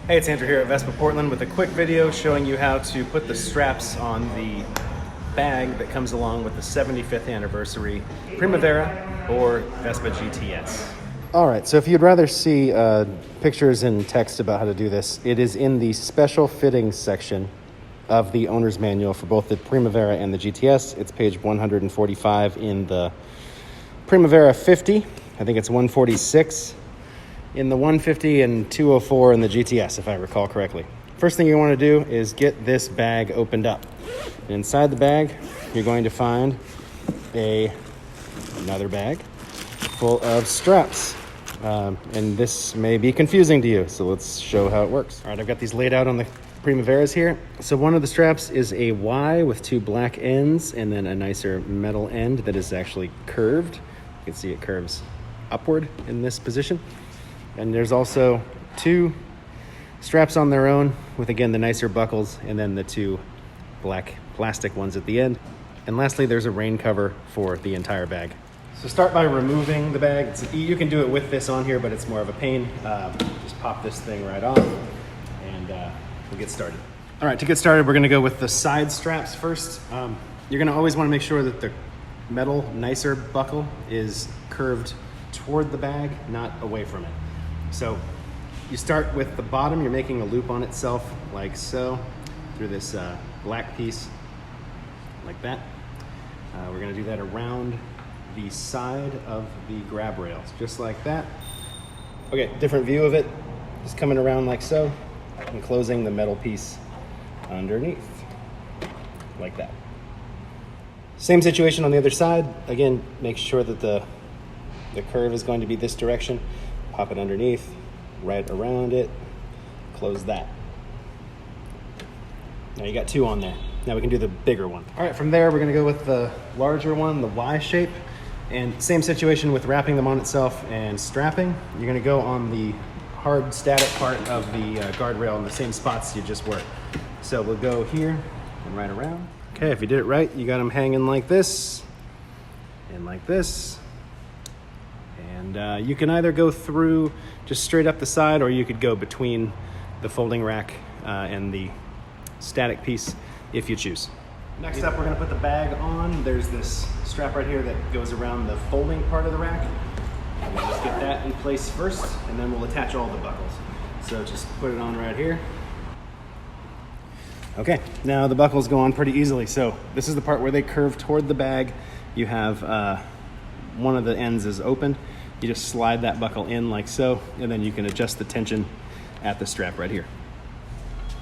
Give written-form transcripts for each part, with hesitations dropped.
Hey, it's Andrew here at Vespa Portland with a quick video showing you how to put the straps on the bag that comes along with the 75th anniversary Primavera or Vespa GTS. All right, so if you'd rather see pictures and text about how to do this, it is in the special fittings section of the owner's manual for both the Primavera and the GTS. It's page 145 in the Primavera 50. I think it's 146 in the 150 and 204 in the GTS, if I recall correctly. First thing you want to do is get this bag opened up. Inside the bag, you're going to find another bag full of straps. And this may be confusing to you, so let's show how it works. All right, I've got these laid out on the Primaveras here. So one of the straps is a Y with two black ends and then a nicer metal end that is actually curved. You can see it curves upward in this position. And there's also two straps on their own with, again, the nicer buckles and then the two black plastic ones at the end. And lastly, there's a rain cover for the entire bag. So start by removing the bag. You can do it with this on here, but it's more of a pain. Just pop this thing right off and we'll get started. All right, to get started, we're gonna go with the side straps first. You're gonna always wanna make sure that the metal nicer buckle is curved toward the bag, not away from it. So you start with the bottom, you're making a loop on itself like so, through this black piece, like that. We're gonna do that around the side of the grab rails, just like that. Okay, different view of it, just coming around like so, and closing the metal piece underneath, like that. Same situation on the other side. Again, make sure that the curve is going to be this direction. Pop it underneath, right around it, close that. Now you got two on there. Now we can do the bigger one. All right, from there we're gonna go with the larger one, the Y shape. And same situation with wrapping them on itself and strapping. You're gonna go on the hard static part of the guardrail in the same spots you just were. So we'll go here and right around. Okay, if you did it right, you got them hanging like this and like this. And you can either go through just straight up the side, or you could go between the folding rack and the static piece if you choose. Next up, we're gonna put the bag on. There's this strap right here that goes around the folding part of the rack. We'll just get that in place first, and then we'll attach all the buckles. So just put it on right here. Okay, now the buckles go on pretty easily. So this is the part where they curve toward the bag. You have one of the ends is open. You just slide that buckle in like so, and then you can adjust the tension at the strap right here.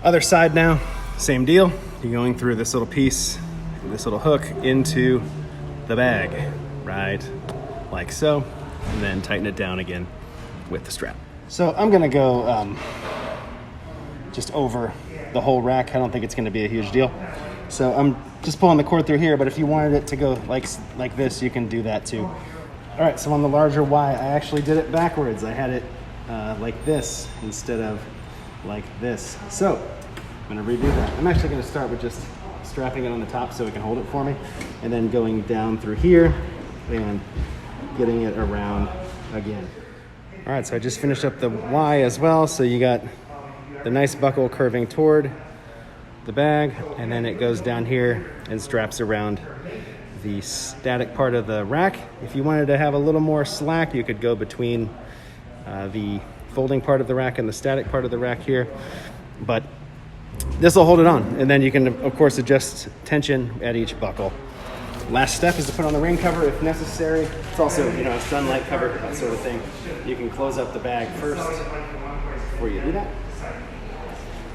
Other side now, same deal. You're going through this little piece, this little hook into the bag, right like so, and then tighten it down again with the strap. So I'm gonna go just over the whole rack. I don't think it's gonna be a huge deal. So I'm just pulling the cord through here, but if you wanted it to go like this, you can do that too. All right, so on the larger Y, I actually did it backwards. I had it like this instead of like this. So I'm gonna redo that. I'm actually gonna start with just strapping it on the top so it can hold it for me, and then going down through here and getting it around again. All right, so I just finished up the Y as well. So you got the nice buckle curving toward the bag, and then it goes down here and straps around the static part of the rack. If you wanted to have a little more slack, you could go between the folding part of the rack and the static part of the rack here, but this will hold it on, and then you can of course adjust tension at each buckle. Last step is to put on the rain cover if necessary. It's also, a sunlight cover, that sort of thing. You can close up the bag first before you do that,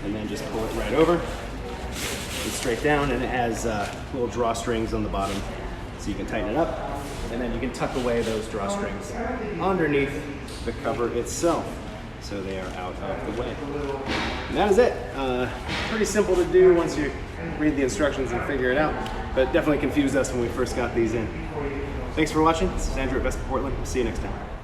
and then just pull it right over and straight down, and it has little drawstrings on the bottom so you can tighten it up, and then you can tuck away those drawstrings underneath the cover itself so they are out of the way. And that is it. Pretty simple to do once you read the instructions and figure it out, but definitely confused us when we first got these in. Thanks for watching. This is Andrew at Vespa Portland. We'll see you next time.